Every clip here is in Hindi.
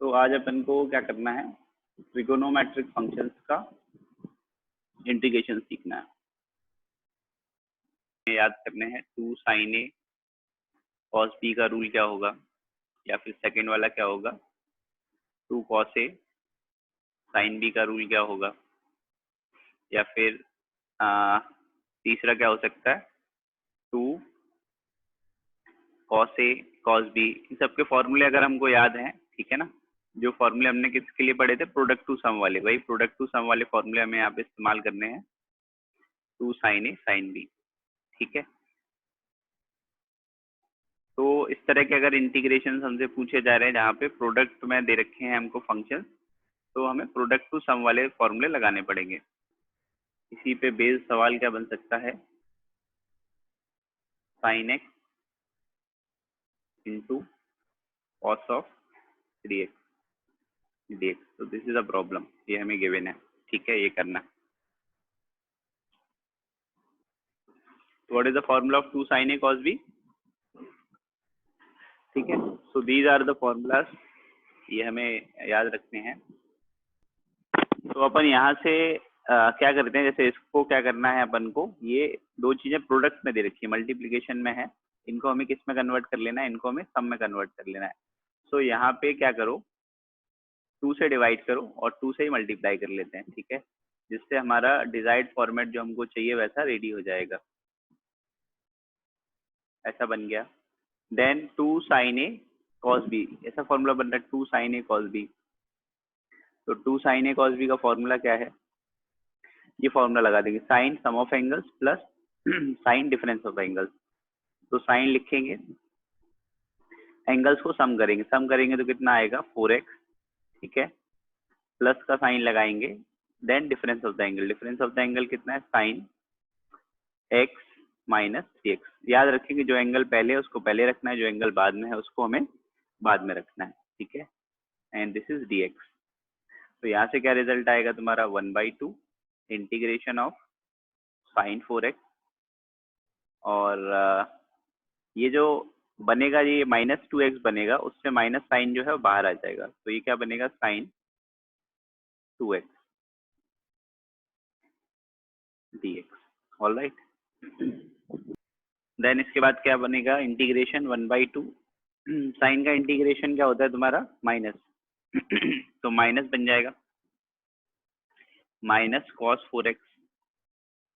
तो आज अपन को क्या करना है, ट्रिगोनोमेट्रिक फंक्शंस का इंटीग्रेशन सीखना है। याद करने हैं 2 sin a cos b का रूल क्या होगा, या फिर सेकेंड वाला क्या होगा 2 cos a sin b का रूल क्या होगा, या फिर तीसरा क्या हो सकता है 2 cos a cos b। इन सबके फॉर्मूले अगर हमको याद हैं, ठीक है ना, जो फॉर्मूले हमने किसके लिए पढ़े थे, प्रोडक्ट टू सम वाले, वही प्रोडक्ट टू सम वाले फॉर्मूले हमें यहाँ पे इस्तेमाल करने हैं 2 sin a sin b। ठीक है, तो इस तरह के अगर इंटीग्रेशन हमसे पूछे जा रहे हैं जहाँ पे प्रोडक्ट में दे रखे हैं हमको फंक्शन, तो हमें प्रोडक्ट टू सम वाले फॉर्मूले लगाने पड़ेंगे। इसी पे बेस्ड सवाल क्या बन सकता है, sin x into cos of 3x dx। तो दिस इज अ प्रॉब्लम, ये हमें गिवन है। ठीक है, ये करना। What is the formula of 2 sin a cos b? ठीक है, so these are the formulas, ये हमें याद रखने हैं। तो अपन यहाँ से क्या करते हैं, जैसे इसको क्या करना है अपन को, ये दो चीजें प्रोडक्ट में दे रखी है, मल्टीप्लिकेशन में है, इनको हमें किस में कन्वर्ट कर लेना है, इनको हमें सम में कन्वर्ट कर लेना है। सो यहाँ पे क्या करो, 2 से डिवाइड करो और 2 से ही मल्टीप्लाई कर लेते हैं। ठीक है, जिससे हमारा डिजायर्ड फॉर्मेट जो हमको चाहिए वैसा रेडी हो जाएगा। ऐसा बन गया। Then 2 sin a cos b, ऐसा फॉर्मूला बन रहा है 2 sin a cos b। तो 2 sin a cos b का फॉर्मूला क्या है, ये फॉर्मूला लगा देंगे, sine sum of angles plus sine difference of angles. तो साइन लिखेंगे, एंगल्स को सम करेंगे तो कितना आएगा 4x। ठीक है, प्लस का साइन लगाएंगे, then difference of the angle कितना है, साइन x माइनस 3x। याद रखेंगे जो एंगल पहले है उसको पहले रखना है, जो एंगल बाद में है उसको हमें बाद में रखना है। ठीक है, एंड दिस इज dx। तो यहाँ से क्या रिजल्ट आएगा तुम्हारा, 1/2 इंटीग्रेशन ऑफ साइन 4x, और ये जो बनेगा ये -2x बनेगा, उससे माइनस साइन जो है वो बाहर आ जाएगा, तो ये क्या बनेगा sine 2x dx। All right, then इसके बाद क्या बनेगा, इंटीग्रेशन 1/2, साइन का इंटीग्रेशन क्या होता है तुम्हारा माइनस, तो माइनस बन जाएगा माइनस cos 4x,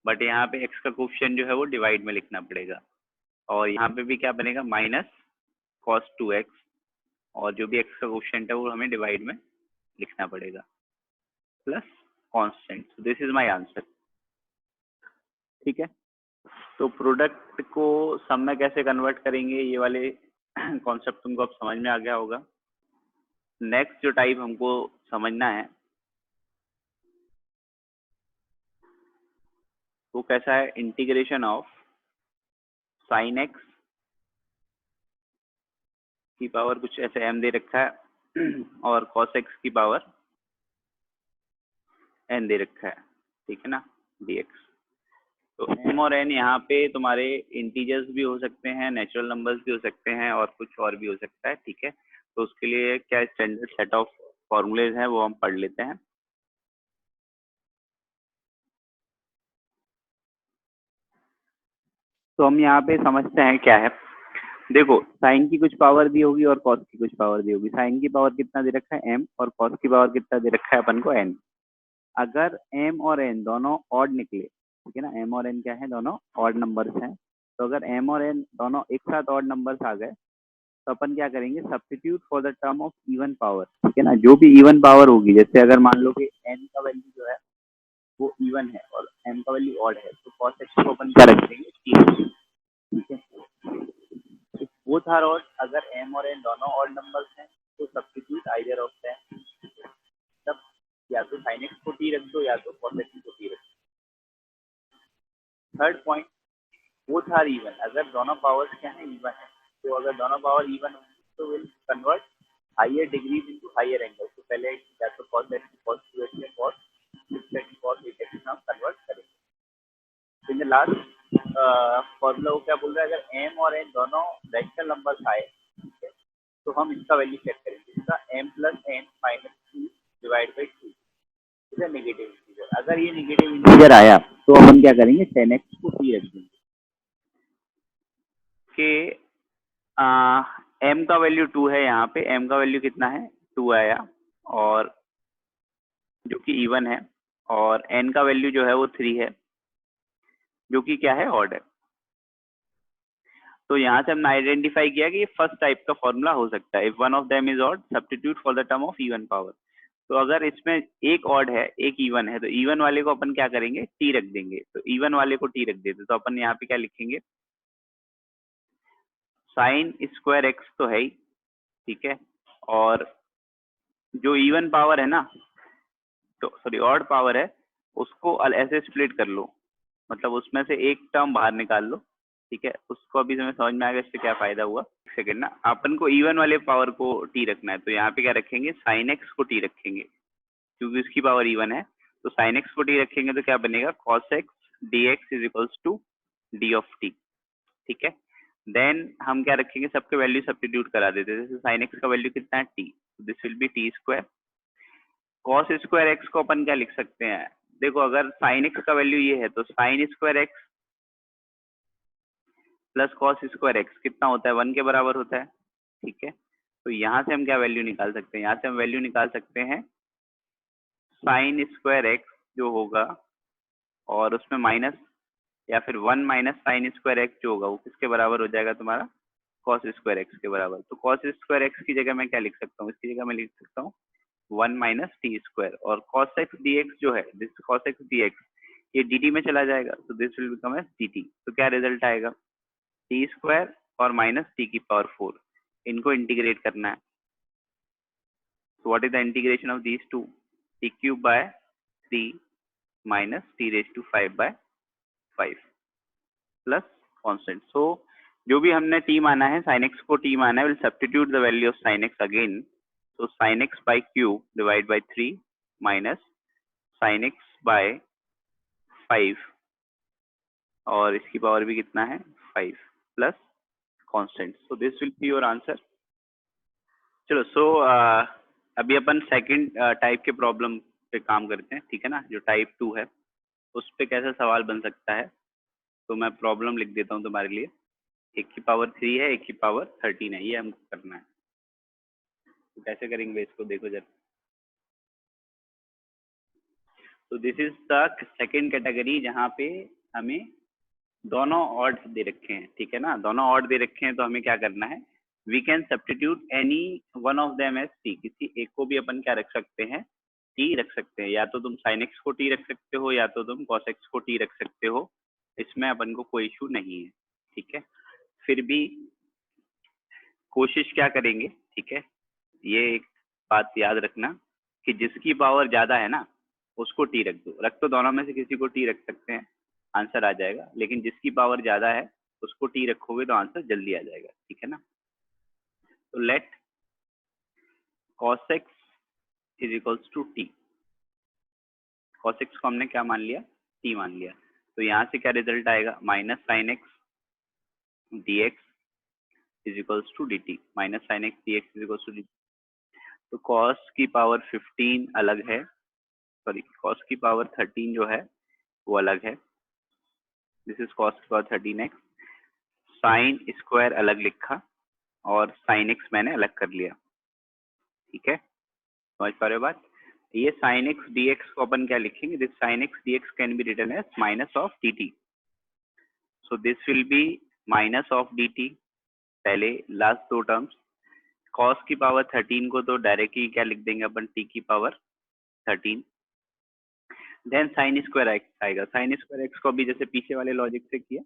बट यहाँ पे x का कोफिशिएंट जो है वो डिवाइड में लिखना पड़ेगा, और यहाँ पे भी क्या बनेगा माइनस cos 2x, और जो भी x का कोफिशिएंट है वो हमें डिवाइड में लिखना पड़ेगा, plus constant. This is my answer. ठीक है, तो प्रोडक्ट को सम में कैसे कन्वर्ट करेंगे, ये वाले कॉन्सेप्ट तुमको अब समझ में आ गया होगा। नेक्स्ट जो टाइप हमको समझना है वो कैसा है, इंटीग्रेशन ऑफ साइन एक्स की पावर कुछ ऐसे m दे रखा है और cos x की पावर n दे रखा है। ठीक है ना, dx। तो m और n यहाँ पे तुम्हारे इंटीजर्स भी हो सकते हैं, नेचुरल नंबर्स भी हो सकते हैं, और कुछ और भी हो सकता है। ठीक है, तो उसके लिए क्या स्टैंडर्ड सेट ऑफ फॉर्मूलेज हैं वो हम पढ़ लेते हैं। तो हम यहाँ पे समझते हैं क्या है। देखो, साइन की कुछ पावर दी होगी और कॉस की कुछ पावर दी होगी। साइन की पावर कितना दे रखा है m, और कॉस की पावर कितना दे रखा है अपन को n। अगर m और n दोनों ऑड निकले, ठीक है ना, m और n क्या है, दोनों ऑड नंबर्स हैं, तो अगर m और n दोनों एक साथ ऑड नंबर्स आ गए तो अपन क्या करेंगे, substitute for the term of even power. ठीक है ना, जो भी इवन पावर होगी, जैसे अगर मान लो कि n का वैल्यू जो है वो इवन है और m का वैल्यू ऑड है, तो cos x को अपन क्या रख देंगे, ठीक है। बोथ आर ऑड, अगर m और n दोनों ऑड नंबर्स हैं तो सब्स्टिट्यूट आइदर ऑफ देम, तब या तो sin x को t रख दो या तो cos x को t रख दो। Third point, both are even, अगर दोनों पावर्स क्या है, इवन है, तो अगर दोनों पावर इवन होंगी तो will convert higher degrees into higher angle. तो पहले या तो cos x cos 2x में cos 6x cos 8x हम कन्वर्ट करेंगे। इन द लास्ट फॉर्मूला वो क्या बोल रहा है, अगर m और n दोनों रैशनल नंबर्स आए, ठीक है, तो हम इसका वैल्यू चेक करेंगे, इसका m plus N minus two divide by two, is a negative integer. अगर ये नेगेटिव इंटीजर आया तो अपन क्या करेंगे, 10x को टी रख देंगे कि m का वैल्यू 2 है, यहाँ पे m का वैल्यू कितना है, 2 आया, और जो कि इवन है, और n का वैल्यू जो है वो 3 है, जो कि क्या है, ऑड है। तो यहाँ से हमने आइडेंटिफाई किया कि ये फर्स्ट टाइप का फॉर्मूला हो सकता है। If one of them is odd substitute for the term of even power. तो अगर इसमें एक ऑड है एक इवन है, तो इवन वाले को अपन क्या करेंगे, टी रख देंगे। तो इवन वाले को टी रख देते, तो अपन यहाँ पे क्या लिखेंगे, साइन स्क्वायर एक्स तो है ही, ठीक है, और जो इवन पावर है ना, तो सॉरी ऑड पावर है, उसको ऐसे स्प्लिट कर लो, मतलब उसमें से एक टर्म बाहर निकाल लो, ठीक है। उसको अभी तुम्हें समझ में आएगा इससे क्या फायदा हुआ। एक सेकेंड ना, अपन को इवन वाले पावर को टी रखना है, तो यहाँ पे क्या रखेंगे, साइन एक्स को टी रखेंगे, क्योंकि उसकी पावर इवन है। तो साइन एक्स को टी रखेंगे तो क्या बनेगा, cos X D x is equals to D of T, ठीक है। देन हम क्या रखेंगे, सबके वैल्यू सब्स्टिट्यूट करा देते हैं। जैसे साइन एक्स का वैल्यू कितना है, T, this will B T square. Cos square X को अपन क्या लिख सकते हैं, देखो अगर साइन एक्स का वैल्यू ये है, तो sign square x plus cos square x कितना होता है, 1 के बराबर होता है, ठीक है। तो यहाँ से हम क्या वैल्यू निकाल सकते हैं, यहाँ से हम वैल्यू निकाल सकते हैं साइन स्क्वायर एक्स जो होगा, और उसमें माइनस, या फिर 1 माइनस साइन स्क्वायर एक्स जो होगा वो किसके बराबर हो जाएगा, तुम्हारा कॉस स्क्वायर एक्स के बराबर। तो कॉस स्क्वायर एक्स की जगह मैं क्या लिख सकता हूँ, इसकी जगह मैं लिख सकता हूँ 1 माइनस टी स्क्वायर, और कॉस एक्स डी एक्स जो है, this cos X D X, ये डी टी में चला जाएगा, तो this will become as D T. तो क्या रिजल्ट आएगा, टी स्क्वायर और माइनस टी की पावर 4, इनको इंटीग्रेट करना है। So what is the integration of these two? T cube by 3 minus t raised to 5 by 5 plus constant. So जो भी हमने t माना है, sin x को t माना है, will substitute the value of sin x again. So sin x by cube divide by 3 minus sin x by 5, और इसकी पावर भी कितना है, 5 plus constant. So this will be your answer. चलो, सो अभी अपन सेकंड टाइप के प्रॉब्लम पे काम करते हैं, ठीक है ना, जो टाइप 2 है उस पे कैसा सवाल बन सकता है। तो मैं प्रॉब्लम लिख देता हूँ तुम्हारे लिए। 1 की पावर 3 है, 1 की पावर 13 है, ये हमको करना है। तो कैसे करेंगे इसको, देखो जरा। तो this is the second category जहाँ पे हमें दोनों ऑड दे रखे हैं, ठीक है ना, दोनों ऑड दे रखे हैं, तो हमें क्या करना है, we can substitute any one of them as T. किसी एक को भी अपन क्या रख सकते हैं, टी रख सकते हैं। या तो तुम साइन एक्स को टी रख सकते हो, या तो तुम कॉस एक्स को टी रख सकते हो, इसमें अपन को कोई इशू नहीं है, ठीक है। फिर भी कोशिश क्या करेंगे, ठीक है, ये एक बात याद रखना कि जिसकी पावर ज्यादा है ना उसको टी रख दो दोनों में से किसी को टी रख सकते हैं, आंसर आ जाएगा। लेकिन जिसकी पावर ज्यादा है उसको टी रखोगे तो आंसर जल्दी आ जाएगा, ठीक है ना। तो let cos x is equals to T. cos x को हमने क्या मान लिया, टी मान लिया। तो यहाँ से क्या रिजल्ट आएगा, minus sine X D x is equals to D T, minus sine X D x is equals to D. तो cos की पावर 15 अलग है, सॉरी cos की पावर 13 जो है वो अलग है, दिस इज cos की पावर 13x। साइन स्क्वायर अलग लिखा और साइन एक्स मैंने अलग कर लिया, ठीक है, समझ पा रहे हो बात। ये साइन एक्स डी एक्स को अपन क्या लिखेंगे, this sine X D X can be written as minus of D T. So this will be minus of D T, पहले लास्ट दो टर्म्स। cos की पावर 13 को तो डायरेक्टली क्या लिख देंगे अपन, t की power 13। Then sine square X आएगा, साइन स्क्वायर एक्स को अभी जैसे पीछे वाले लॉजिक से किया,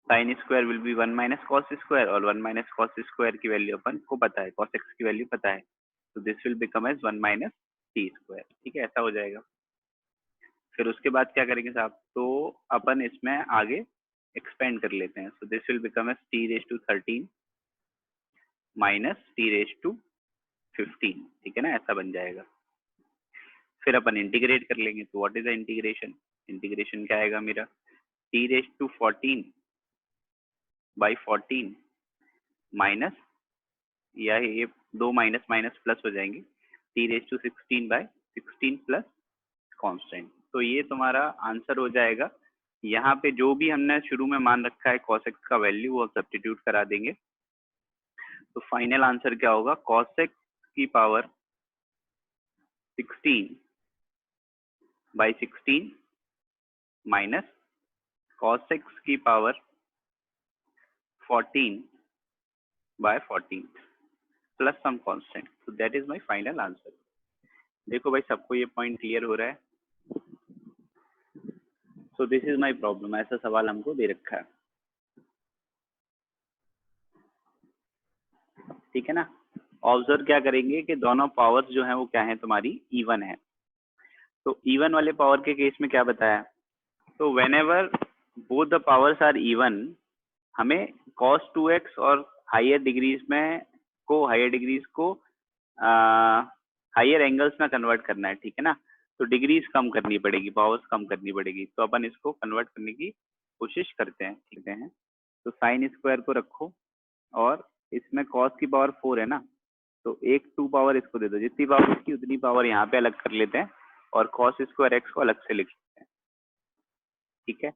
sine square will be 1 minus cos square, और 1 माइनस कॉस स्क्वायर की वैल्यू अपन को पता है, कॉस एक्स की वैल्यू पता है, तो this will become as 1 minus T square, ठीक है, ऐसा हो जाएगा। फिर उसके बाद क्या करेंगे साहब, तो अपन इसमें आगे एक्सपेंड कर लेते हैं। So this will become as T raise to 13 minus T raise to 15, ठीक है ना, ऐसा बन जाएगा। फिर अपन इंटीग्रेट कर लेंगे, तो what is the integration, integration क्या आएगा मेरा, T raise to 14 by 14 minus, या ये दो माइनस माइनस प्लस हो जाएंगे, t⁻16/16 प्लस कांस्टेंट। तो ये तुम्हारा आंसर हो जाएगा। यहाँ पे जो भी हमने शुरू में मान रखा है cos x का वैल्यू वो सब्स्टिट्यूट करा देंगे। तो फाइनल आंसर क्या होगा, cos x की पावर 16/16 माइनस cos x की power 14/14 plus some constant. So that is my final answer. देखो भाई सबको ये पॉइंट क्लियर हो रहा है। So this is my problem, ऐसा सवाल हमको दे रखा है, ठीक है ना। ऑब्जर्व क्या करेंगे कि दोनों पावर्स जो है वो क्या है, तुम्हारी इवन है। तो इवन वाले पावर के केस में क्या बताया, तो whenever both the powers are even, हमें cos 2x और हायर डिग्रीज को हायर एंगल्स में कन्वर्ट करना है, ठीक है ना। तो डिग्रीज कम करनी पड़ेगी, पावर्स कम करनी पड़ेगी। तो अपन इसको कन्वर्ट करने की कोशिश करते हैं, ठीक है। तो साइन स्क्वायर को रखो और इसमें cos की पावर 4 है ना, तो एक 2 पावर इसको दे दो, जितनी पावर इसकी उतनी पावर यहाँ पे अलग कर लेते हैं और cos स्क्वायर x को अलग से लिख लेते हैं, ठीक है।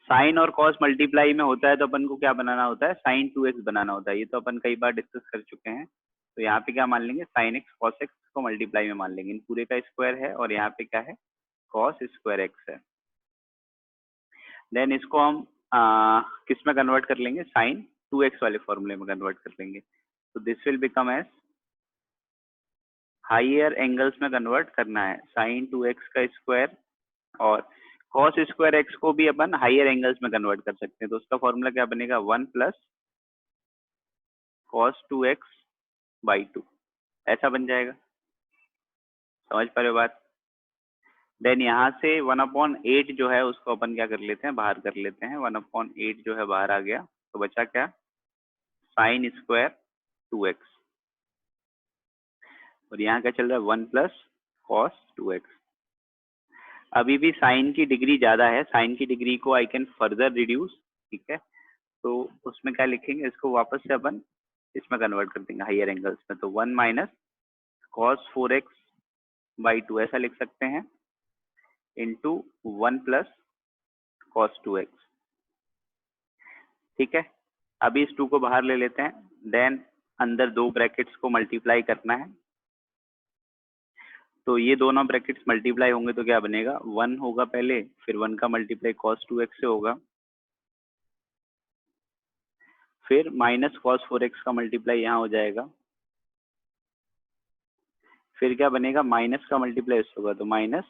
साइन और कॉस मल्टीप्लाई में होता है तो अपन को क्या बनाना होता है, साइन 2x बनाना होता है। ये तो अपन कई बार डिस्कस कर चुके हैं। तो यहाँ पे क्या मान लेंगे, साइन x कॉस x को मल्टीप्लाई में मान लेंगे। इन पूरे का स्क्वायर है और यहाँ पे क्या है, कॉस स्क्वायर x है। देन इसको हम किस में कन्वर्ट कर लेंगे, साइन 2x वाले फॉर्मूले में कन्वर्ट कर लेंगे। तो this will become as, higher angles में कन्वर्ट करना है, साइन 2x का स्क्वायर और cos स्क्वायर x को भी अपन हाइयर एंगल्स में कन्वर्ट कर सकते हैं। तो उसका फॉर्मूला क्या बनेगा, 1 प्लस cos 2x/2, ऐसा बन जाएगा। समझ पा रहे हो बात। देन यहाँ से 1/8 जो है उसको अपन क्या कर लेते हैं, बाहर कर लेते हैं। 1/8 जो है बाहर आ गया, तो बचा क्या, साइन स्क्वायर 2x, और यहाँ क्या चल रहा है, 1 प्लस cos 2x। अभी भी साइन की डिग्री ज्यादा है, साइन की डिग्री को आई कैन फर्दर रिड्यूस, ठीक है। तो उसमें क्या लिखेंगे, इसको वापस से अपन इसमें कन्वर्ट कर देंगे हाइयर एंगल्स में। तो 1 माइनस cos 4x/2 ऐसा लिख सकते हैं, इंटू 1 प्लस cos 2x, ठीक है। अभी इस 2 को बाहर ले लेते हैं। देन अंदर दो ब्रैकेट्स को मल्टीप्लाई करना है। तो ये दोनों ब्रैकेट्स मल्टीप्लाई होंगे तो क्या बनेगा, 1 होगा पहले, फिर 1 का मल्टीप्लाई cos 2x से होगा, फिर माइनस cos 4x का मल्टीप्लाई यहाँ हो जाएगा, फिर क्या बनेगा, माइनस का मल्टीप्लाई इससे होगा, तो minus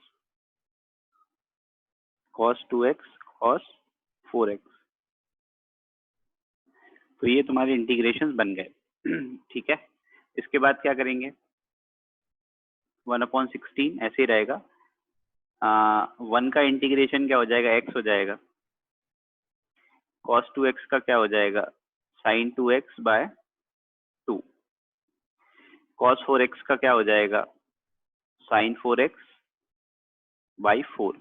cos 2x cos 4x। तो ये तुम्हारे इंटीग्रेशन बन गए, ठीक है। इसके बाद क्या करेंगे, 1/16 ऐसे ही रहेगा। 1 का इंटीग्रेशन क्या हो जाएगा, x हो जाएगा, cos 2x का क्या हो जाएगा, sin 2x/2, cos 4x का क्या हो जाएगा, sin 4x/4।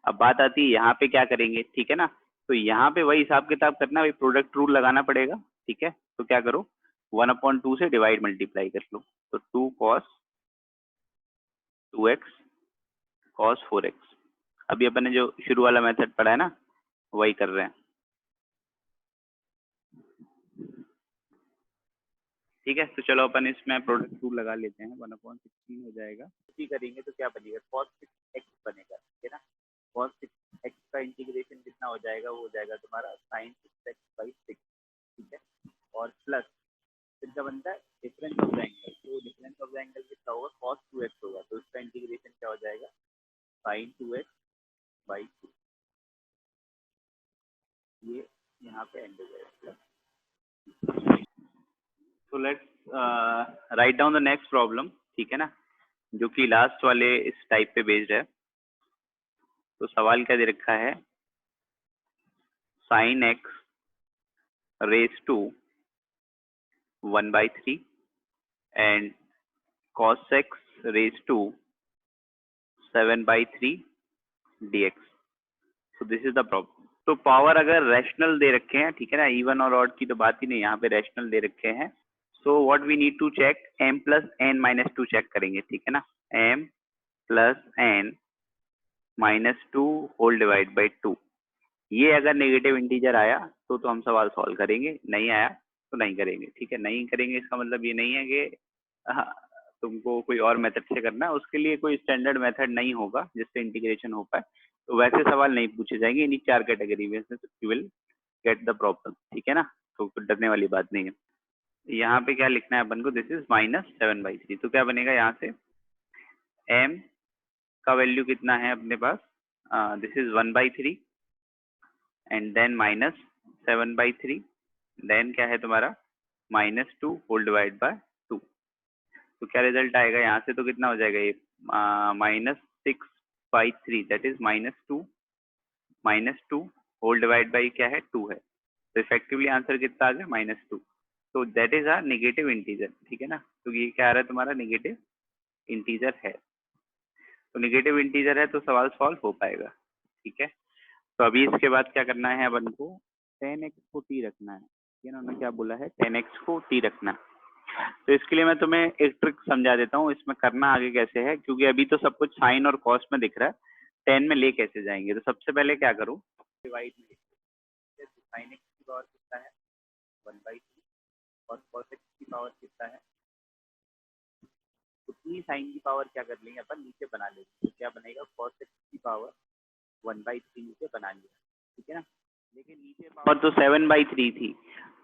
अब बात आती है यहाँ पे क्या करेंगे, ठीक है ना। तो यहाँ पे वही हिसाब किताब करना, वही प्रोडक्ट रूल लगाना पड़ेगा, ठीक है। तो क्या करो, 1/2 से डिवाइड मल्टीप्लाई कर लो। तो 2 cos 2x cos 4x। अभी अपन ने जो शुरू वाला मेथड पढ़ा है ना, वही कर रहे हैं, ठीक है। तो चलो अपन इसमें प्रोडक्ट रूल लगा लेते हैं। 1/16 हो जाएगा, इसी करेंगे तो क्या बनेगा, cos 6x बनेगा, ठीक है ना। cos 6x का इंटीग्रेशन कितना हो जाएगा, वो हो जाएगा तुम्हारा sin 6x/6, ठीक है। और प्लस फिर क्या बनता है, डिफरेंस ऑफ द एंगल। तो डिफरेंस ऑफ द एंगल कितना होगा, cos 2x होगा, तो इसका इंटीग्रेशन क्या हो जाएगा, sin 2x/2। ये यहाँ पे एंड हो जाएगा। तो let's write down the next problem, ठीक है ना, जो कि लास्ट वाले इस टाइप पे बेस्ड है। तो सवाल क्या दे रखा है, sin x raised to 1/3 and cos x raised to 7/3 dx। so this is the problem। तो पावर अगर रैशनल दे रखे हैं, ठीक है ना, इवन और ऑड की तो बात ही नहीं, यहाँ पे रैशनल दे रखे हैं। So what we need to check, m plus n minus two check करेंगे, ठीक है ना, m plus n minus two whole divide by 2। ये अगर नेगेटिव इंटीजर आया तो हम सवाल सॉल्व करेंगे, नहीं आया तो नहीं करेंगे, ठीक है। नहीं करेंगे इसका मतलब ये नहीं है कि तुमको कोई और मेथड से करना है, उसके लिए कोई स्टैंडर्ड मेथड नहीं होगा जिससे इंटीग्रेशन हो पाए, तो वैसे सवाल नहीं पूछे जाएंगे इन्हीं 4 कैटेगरी में से, you will get the problem, ठीक है ना। तो कुछ डरने वाली बात नहीं है। यहाँ पे क्या लिखना है अपन को, दिस इज -7/3, तो क्या बनेगा यहाँ से, m का वैल्यू कितना है अपने पास, this is 1/3 and then -7/3, then क्या है तुम्हारा -2 होल डिवाइड बाय 2। तो क्या रिजल्ट आएगा यहाँ से, तो कितना हो जाएगा ये, -6/3, that is -2 whole divide by क्या है 2 है, तो इफेक्टिवली आंसर कितना आ गया -2। तो that is are negative integer, ठीक है ना। तो ये क्या आ रहा है तुम्हारा, नेगेटिव इंटीजर है, तो नेगेटिव इंटीजर है तो सवाल सॉल्व हो पाएगा, ठीक है। तो अभी इसके बाद क्या करना है अपन को, 10x को t रखना है, ये उन्होंने क्या बोला है, 10x को t रखना है। तो इसके लिए मैं तुम्हें एक ट्रिक समझा देता हूँ, इसमें करना आगे कैसे है, क्योंकि अभी तो सब कुछ साइन और कॉस में दिख रहा है, 10 में ले कैसे जाएंगे। तो सबसे पहले क्या करूँ, डिवाइड में साइन एक्स की पावर कितना है 1/3 और कॉस एक्स की पावर कितना है, उतनी साइन की पावर क्या कर लेंगे अपन, नीचे बना लेंगे, तो क्या बनेगा, कॉस एक्स की पावर 1/3 नीचे बना लिया, ठीक है ना। लेकिन नीचे पावर तो 7/3 थी,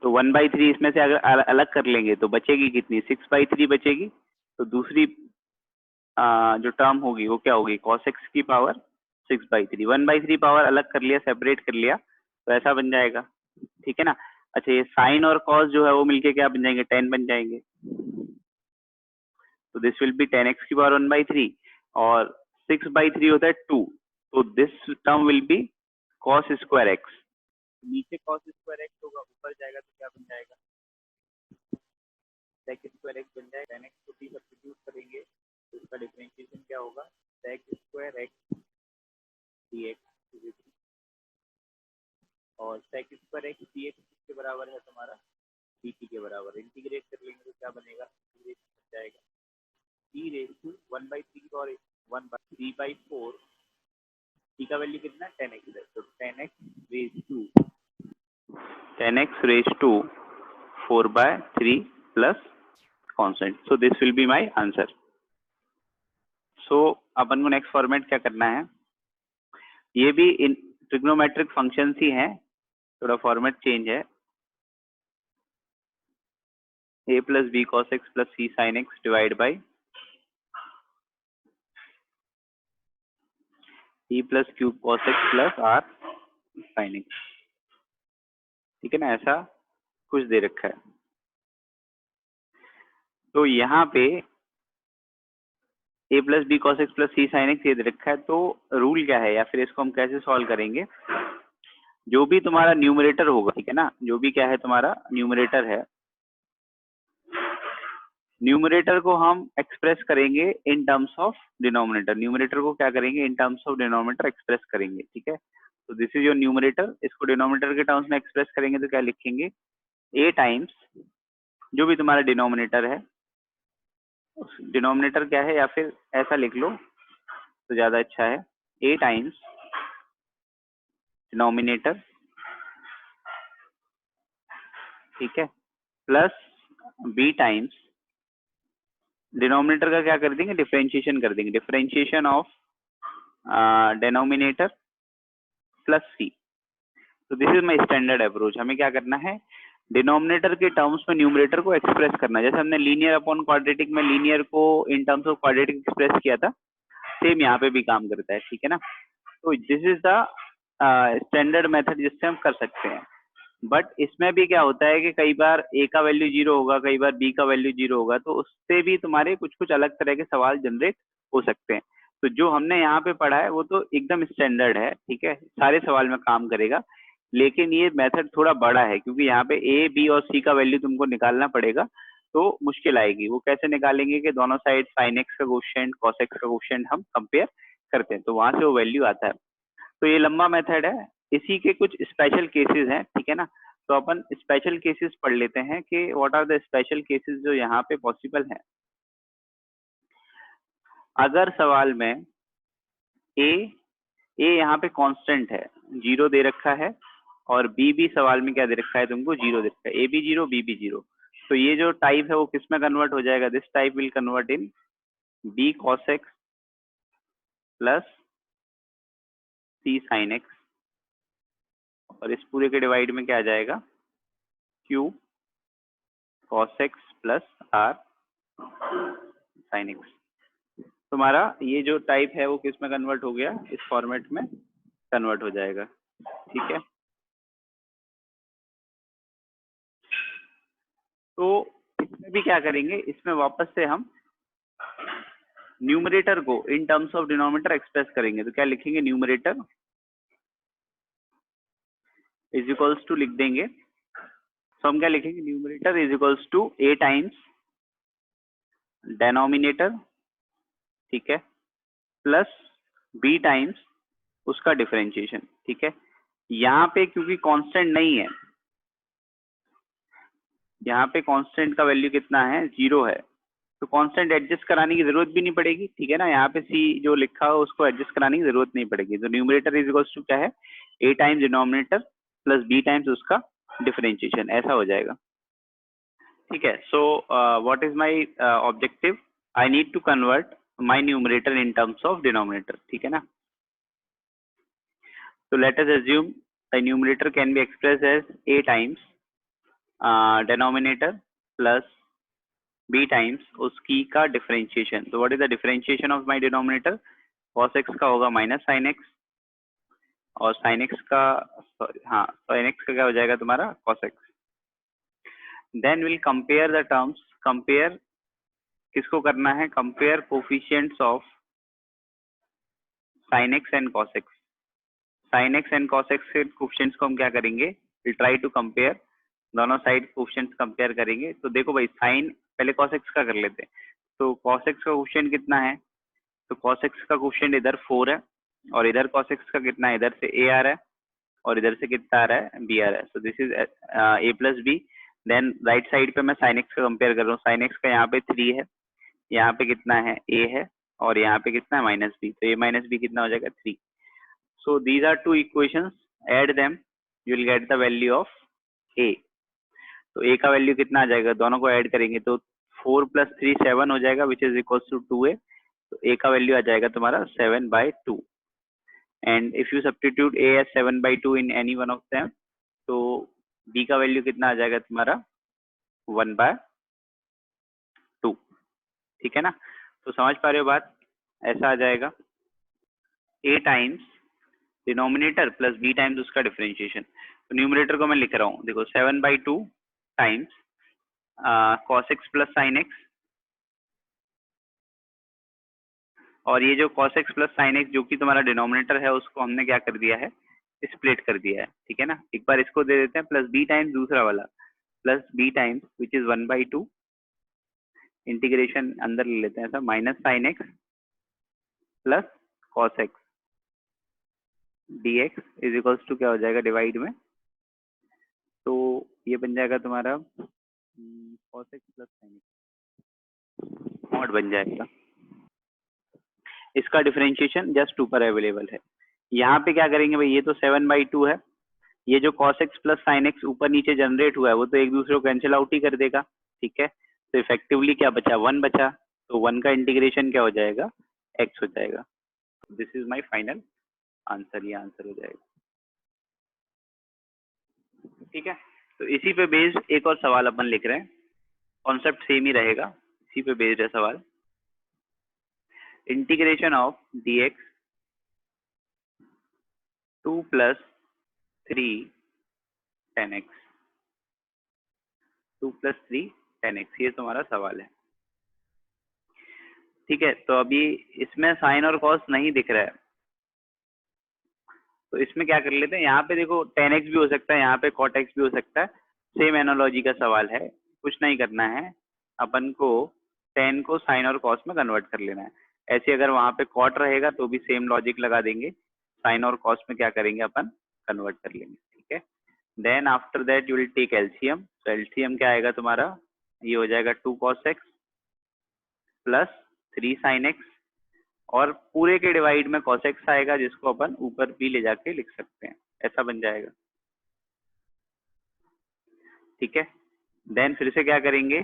तो 1/3 इसमें से अगर अलग कर लेंगे तो बचेगी कितनी, 6/3 बचेगी। तो दूसरी जो टर्म होगी वो क्या होगी, cos x की पावर 6/3, 1/3 पावर अलग कर लिया, सेपरेट कर लिया, तो ऐसा बन जाएगा, ठीक है ना। अच्छा, ये साइन और कॉस जो है वो मिलके क्या बन जाएंगे, 10 बन जाएंगे। तो दिस विल बी 10x की पावर 1/3 और 6/3 होता है 2, तो this term will be cos square x। नीचे cos स्क्वायर x होगा, ऊपर जाएगा तो क्या बन जाएगा, sec स्क्वायर x बन जाएगा। 10x को t सब्स्टिट्यूट करेंगे तो इसका डिफरेंशिएशन क्या होगा, sec स्क्वायर x dx, और sec स्क्वायर x dx किसके बराबर है तुम्हारा, dt के बराबर। इंटीग्रेट कर लेंगे तो क्या बनेगा, इंटीग्रेशन बन जाएगा e रेज टू 1/3 और 1/3/4, t का वैल्यू कितना है 10x है, तो 10x raise to 4/3 plus constant, so this will be my answer. So अपन को नेक्स्ट फॉर्मेट क्या करना है, ये भी इन ट्रिग्नोमेट्रिक फंक्शंस ही हैं, थोड़ा फॉर्मेट चेंज है, a plus B cos X plus C sine X divide by e plus Q cos X plus R sine X, ठीक है ना, ऐसा कुछ दे रखा है। तो यहाँ पे a plus B cos X plus C sine X ये दे रखा है, तो रूल क्या है या फिर इसको हम कैसे सॉल्व करेंगे, जो भी तुम्हारा न्यूमरेटर होगा, ठीक है ना, जो भी क्या है तुम्हारा न्यूमरेटर है, न्यूमरेटर को हम एक्सप्रेस करेंगे इन टर्म्स ऑफ डिनोमिनेटर, न्यूमरेटर को क्या करेंगे, इन टर्म्स ऑफ डिनोमिनेटर एक्सप्रेस करेंगे, ठीक है। तो दिस इज योर न्यूमरेटर, इसको डिनोमिनेटर के टर्म्स में एक्सप्रेस करेंगे तो क्या लिखेंगे, a टाइम्स जो भी तुम्हारा डिनोमिनेटर है, डिनोमिनेटर क्या है, या फिर ऐसा लिख लो तो ज्यादा अच्छा है, a टाइम्स डिनोमिनेटर, ठीक है, प्लस b टाइम्स, डिनोमिनेटर का क्या कर देंगे, डिफरेंशिएशन कर देंगे, differentiation of denominator plus c। तो this is my standard approach, हमें क्या करना है, डिनोमिनेटर के टर्म्स में न्यूमरेटर को एक्सप्रेस करना, जैसे हमने लीनियर अपॉन क्वाड्रेटिक में लीनियर को इन टर्म्स ऑफ क्वाड्रेटिक एक्सप्रेस किया था, सेम यहाँ पे भी काम करता है, ठीक है ना। तो this is the standard method जिससे हम कर सकते हैं, बट इसमें भी क्या होता है कि कई बार a का वैल्यू 0 होगा, कई बार b का वैल्यू 0 होगा, तो उससे भी तुम्हारे कुछ कुछ अलग तरह के सवाल जनरेट हो सकते हैं। तो जो हमने यहाँ पे पढ़ा है वो तो एकदम स्टैंडर्ड है, ठीक है, सारे सवाल में काम करेगा, लेकिन ये मेथड थोड़ा बड़ा है क्योंकि यहाँ पे a b और c का वैल्यू तुमको निकालना पड़ेगा, तो मुश्किल आएगी। वो कैसे निकालेंगे कि दोनों साइड साइन एक्स का कोशेंट कॉस एक्स का कोशेंट हम कंपेयर करते हैं, तो वहां से वो वैल्यू आता है। तो ये लंबा मेथड है, इसी के कुछ स्पेशल केसेस हैं, ठीक है ना। तो अपन स्पेशल केसेस पढ़ लेते हैं कि what are the special cases जो यहाँ पे पॉसिबल है। अगर सवाल में ए यहाँ पे कांस्टेंट है, 0 दे रखा है, और बी भी सवाल में क्या दे रखा है तुमको, 0 दे रखा है, ए बी 0 बी भी 0, तो ये जो टाइप है वो किस में कन्वर्ट हो जाएगा, this type will convert in B cos X plus C sine x, और इस पूरे के डिवाइड में क्या आ जाएगा, Q cos X plus R sine X. तुम्हारा ये जो टाइप है वो किस में कन्वर्ट हो गया, इस फॉर्मेट में कन्वर्ट हो जाएगा। ठीक है, तो इसमें भी क्या करेंगे, इसमें वापस से हम न्यूमरेटर को इन टर्म्स ऑफ डिनोमिनेटर एक्सप्रेस करेंगे। तो क्या लिखेंगे, न्यूमरेटर इज इक्वल्स टू लिख देंगे, तो हम क्या लिखेंगे, numerator is equals to A times denominator, ठीक है, प्लस बी टाइम्स उसका डिफरेंशिएशन। ठीक है, यहाँ पे क्योंकि कांस्टेंट नहीं है, यहाँ पे कांस्टेंट का वैल्यू कितना है, 0 है, तो कांस्टेंट एडजस्ट कराने की जरूरत भी नहीं पड़ेगी। ठीक है ना, यहाँ पे सी जो लिखा हो उसको एडजस्ट कराने की जरूरत नहीं पड़ेगी। तो न्यूमरेटर इज इक्वल्स टू क्या है, A times denominator plus B times उसका डिफरेंशिएशन, ऐसा हो जाएगा। ठीक है, so what is my objective, I need to convert my numerator in terms of denominator. ठीक है ना, so let us assume the numerator can be expressed as a times denominator plus b times उसकी का differentiation। तो what is the differentiation of my denominator, cos x का होगा minus sin x, और sin x का हाँ sin x का क्या हो जाएगा तुम्हारा cos x। then we'll compare the terms, compare किसको करना है, compare coefficients of sin x and cos x। sin x and cos x के कोफिशिएंट्स को हम क्या करेंगे, विल ट्राई टू कंपेयर, दोनों साइड कोफिशिएंट्स कंपेयर करेंगे। तो देखो भाई, साइन पहले cos x का कर लेते हैं, तो cos x का कोफिशिएंट कितना है, तो cos x का कोफिशिएंट इधर 4 है, और इधर cos x का कितना है, इधर से a आ रहा है, और इधर से कितना आ रहा है, b आ रहा है। So this is a plus B. Then right side पे मैं sin x का कंपेयर कर रहा हूँ, sin x का यहाँ पे 3 है, यहाँ पे कितना है, a है, और यहाँ पे कितना है माइनस बी, तो a माइनस बी कितना हो जाएगा 3। So these are two equations, add them, you will get the value of a। तो a का वैल्यू कितना आ जाएगा, दोनों को ऐड करेंगे तो 4 + 3 7 हो जाएगा, which is equal to 2a। तो a का वैल्यू आ जाएगा तुम्हारा 7/2। And if you substitute a as 7/2 in any one of them, तो b का वैल्यू कितना आ जाएगा तुम्हारा 1/2। ठीक है ना, तो समझ पा रहे हो बात, ऐसा आ जाएगा a times denominator plus B times उसका डिफरेंशिएशन। तो न्यूमरेटर को मैं लिख रहा हूँ, देखो 7/2 times cos x plus sine x, और ये जो cos x plus sine x जो कि तुम्हारा डिनोमिनेटर है उसको हमने क्या कर दिया है, स्प्लिट कर दिया है। ठीक है ना, एक बार इसको दे देते हैं, प्लस बी टाइम्स दूसरा वाला, plus B times which is 1/2, integration अंदर ले लेते हैं ऐसा, minus sine x plus cos x dx is equals to क्या हो जाएगा डिवाइड में, तो ये बन जाएगा तुम्हारा cos x plus sin x mod बन जाएगा। इसका डिफरेंशिएशन जस्ट ऊपर अवेलेबल है। यहाँ पे क्या करेंगे भाई, ये तो 7/2 है, ये जो cos x plus sin x ऊपर नीचे जनरेट हुआ है वो तो एक दूसरे को कैंसिल आउट ही कर देगा। ठीक है, तो इफेक्टिवली क्या बचा, 1 बचा, तो 1 का इंटीग्रेशन क्या हो जाएगा, x हो जाएगा। This is my final answer, ये आंसर हो जाएगा। ठीक है, तो इसी पे बेस्ड एक और सवाल अपन लिख रहे हैं, कॉन्सेप्ट सेम ही रहेगा, इसी पे बेस्ड है सवाल। Integration of dx 2 + 3 tan x, 2 + 3 tan x, ये तुम्हारा सवाल है। ठीक है, तो अभी इसमें साइन और कॉस नहीं दिख रहा है, तो इसमें क्या कर लेते हैं, यहाँ पे देखो tan x भी हो सकता है, यहाँ पे cot x भी हो सकता है, सेम एनालॉजी का सवाल है, कुछ नहीं करना है, अपन को tan को साइन और कॉस में कन्वर्ट कर लेना है। ऐसे अगर वहां पे cot रहेगा तो भी सेम लॉजिक लगा देंगे, साइन और कॉस में क्या करेंगे अपन, कन्वर्ट कर लेंगे। ठीक है, then after that you will take LCM. तो एलसीएम क्या आएगा तुम्हारा, ये हो जाएगा 2 cos x plus 3 sin x, और पूरे के डिवाइड में cos x आएगा जिसको अपन ऊपर भी ले जाके लिख सकते हैं, ऐसा बन जाएगा। ठीक है, देन फिर से क्या करेंगे,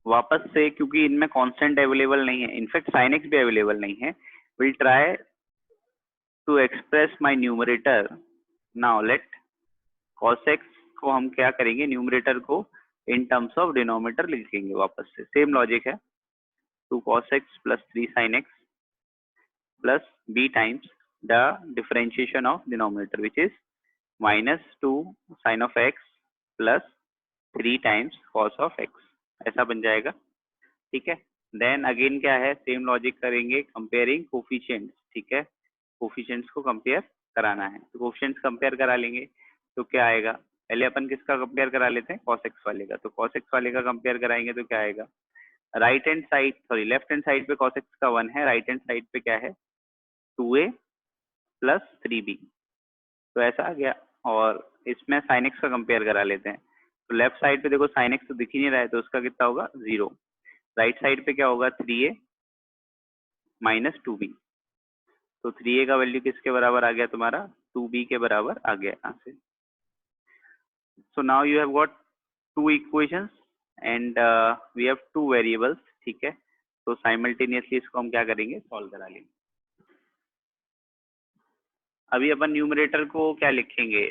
वापस से, क्योंकि इनमें कांस्टेंट अवेलेबल नहीं है, इनफैक्ट sin x भी अवेलेबल नहीं है, will try to express my numerator. Now let cos x को हम क्या करेंगे, न्यूमरेटर को इन टर्म्स ऑफ डिनोमिनेटर लिखेंगे वापस से, सेम लॉजिक है। 2 cos x plus 3 sin x plus b times the differentiation of denominator which is -2 sin of x plus 3 times cos of x, ऐसा बन जाएगा। ठीक है, देन अगेन क्या है, सेम लॉजिक करेंगे, कंपेयरिंग कोफिशिएंट्स। ठीक है, कोफिशिएंट्स को कंपेयर कराना है, तो कोफिशिएंट्स कंपेयर करा लेंगे। तो क्या आएगा, पहले अपन किसका कंपेयर करा लेते हैं, cos x वाले का। तो cos x वाले का कंपेयर कराएंगे तो क्या आएगा, right hand side, sorry left hand side पे cos x का 1 है, राइट हैंड साइड पे क्या है 2a प्लस 3b, तो ऐसा आ गया। और इसमें sin x का कंपेयर करा लेते हैं, तो लेफ्ट साइड पे देखो sin x तो दिख ही नहीं रहा है, तो उसका कितना होगा 0। राइट साइड पे क्या होगा 3a माइनस 2b, तो 3a का वैल्यू किसके बराबर आ गया तुम्हारा, 2b के बराबर आ गया यहाँ से। So now you have got 2 equations and we have 2 variables. ठीक है, तो साइमल्टेनियसली इसको हम क्या करेंगे, सॉल्व करा लेंगे। अभी अपन न्यूमरेटर को क्या लिखेंगे,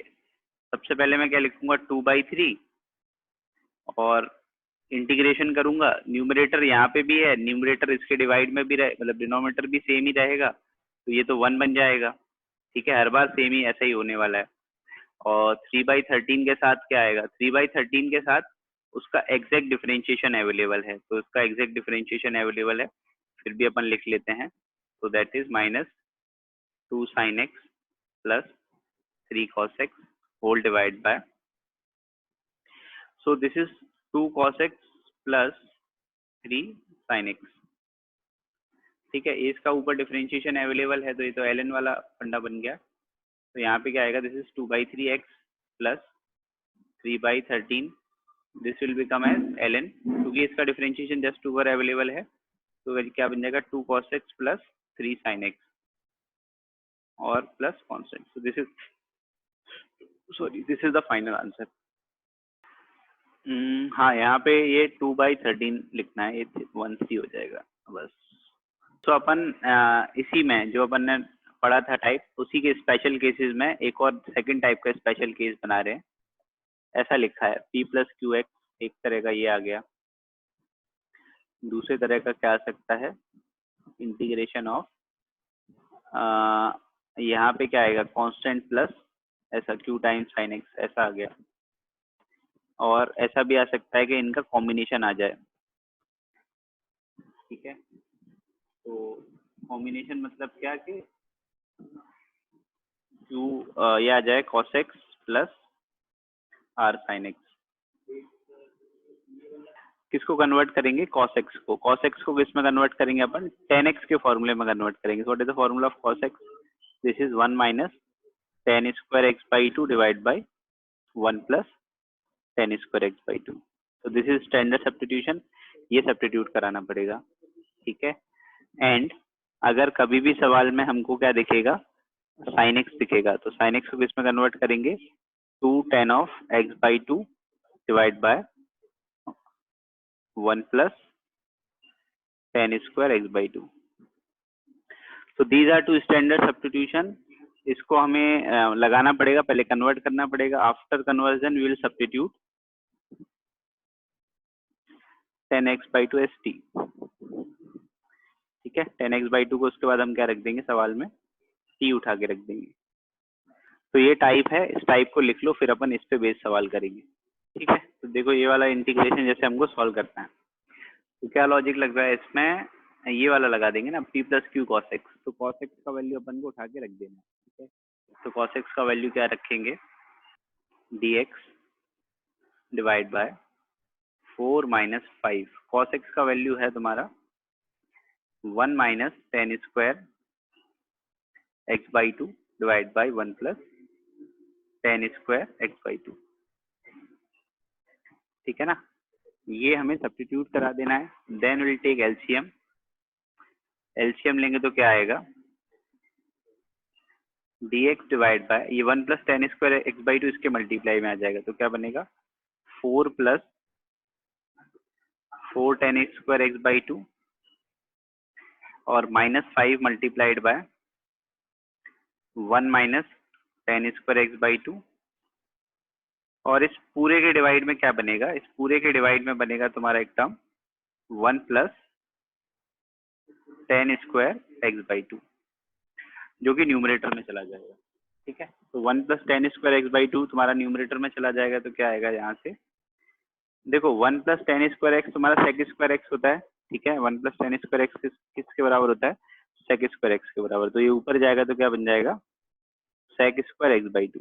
सबसे पहले मैं क्या लिखूंगा 2/3, और इंटीग्रेशन करूंगा, न्यूमरेटर यहाँ पे भी है, न्यूमरेटर इसके डिवाइड में भी रहे, मतलब डिनोमिनेटर भी सेम ही रहेगा, तो ये तो 1 बन जाएगा। ठीक है, हर बार सेम ही ऐसा ही होने वाला है। और 3/13 के साथ क्या आएगा, 3/13 के साथ उसका एग्जैक्ट डिफरेंशिएशन अवेलेबल है, तो उसका एग्जैक्ट डिफरेंशिएशन अवेलेबल है, फिर भी अपन लिख लेते हैं। तो that is -2 sin x plus 3 cos x whole divide by, so this is 2 cos x plus 3 sin x। ठीक है, इसका ऊपर डिफरेंशिएशन अवेलेबल है, तो ये तो ln वाला फंडा बन गया। तो यहाँ पे क्या आएगा, this is 2/3x plus 3/13, this will become as ln, क्योंकि इसका डिफरेंशिएशन जस्ट ऊपर अवेलेबल है, तो क्या बन जाएगा 2 cos x plus 3 sin x और plus constant. So this is, sorry, this is the final answer. हाँ, यहाँ पे ये 2/13 लिखना है, ये 1c हो जाएगा बस। तो अपन इसी में जो अपन ने पढ़ा था टाइप, उसी के स्पेशल केसेस में एक और सेकंड टाइप का स्पेशल केस बना रहे हैं। ऐसा लिखा है p प्लस क्यू एक्स, एक तरह का ये आ गया। दूसरे तरह का क्या आ सकता है, इंटीग्रेशन ऑफ, यहाँ पे क्या आएगा कांस्टेंट प्लस ऐसा q टाइम्स साइन एक्स, ऐसा आ गया। और ऐसा भी आ सकता है कि इनका कॉम्बिनेशन आ जाए। ठीक है, तो कॉम्बिनेशन मतलब क्या कि q ये आ जाए cos x plus r sin x। किसको कन्वर्ट करेंगे, cos x को। cos x को किस में कन्वर्ट करेंगे अपन, tan x के फॉर्मूले में कन्वर्ट करेंगे। What is the formula of cos x, this is 1 minus tan square x/2 divide by 1 plus tan square x/2। तो दिस इज स्टैंडर्ड सब्स्टिट्यूशन, ये सब्स्टिट्यूट कराना पड़ेगा। ठीक है, एंड अगर कभी भी सवाल में हमको क्या दिखेगा, sin x दिखेगा, तो sin x को किस में कन्वर्ट करेंगे, 2 tan of x/2 divide by 1 plus tan square x/2। तो these are two standard substitution. इसको हमें लगाना पड़ेगा, पहले कन्वर्ट करना पड़ेगा। After conversion we will substitute tan x/2 as t. ठीक है, tan x/2 को उसके बाद हम क्या रख देंगे सवाल में, t उठा के रख देंगे। तो ये टाइप है, इस टाइप को लिख लो, फिर अपन इस पे बेस सवाल करेंगे। ठीक है, तो देखो ये वाला इंटीग्रेशन जैसे हमको सॉल्व करना है, तो क्या लॉजिक लग रहा है इसमें, ये वाला लगा देंगे ना, p plus Q cos x। तो cos x का वैल्यू अपन को उठा के रख देना है। ठीक है, तो cos x का वैल्यू क्या रखेंगे, dx divide bye 4 minus 5। cos x का वैल्यू है तुम्हारा 1 minus tan square x/2 divide by 1 plus tan square x/2। ठीक है ना। ये हमें सब्स्टिट्यूट करा देना है, then will take LCM. LCM लेंगे तो क्या आएगा, dx डिवाइड बाय ये 1 plus tan square x by two इसके मल्टीप्लाई में आ जाएगा, तो क्या बनेगा 4 plus 4 tan square x by two और -5 multiplied by 1 minus tan square x by two, और इस पूरे के डिवाइड में क्या बनेगा, इस पूरे के डिवाइड में बनेगा तुम्हारा एक term 1 plus tan square x by to, जो कि न्यूमरेटर में चला जाएगा। ठीक है, तो 1 plus tan square x by to तुम्हारा न्यूमरेटर में चला जाएगा, तो क्या आएगा यहाँ से, देखो 1 प्लस टेन स्क्वायर एक्स तुम्हारा सेक स्क्वायर एक्स होता है। ठीक है, 1 प्लस टेन स्क्वायर एक्स किसके बराबर होता है, सेक स्क्वायर एक्स के बराबर, तो ये ऊपर जाएगा तो क्या बन जाएगा sec square x by two.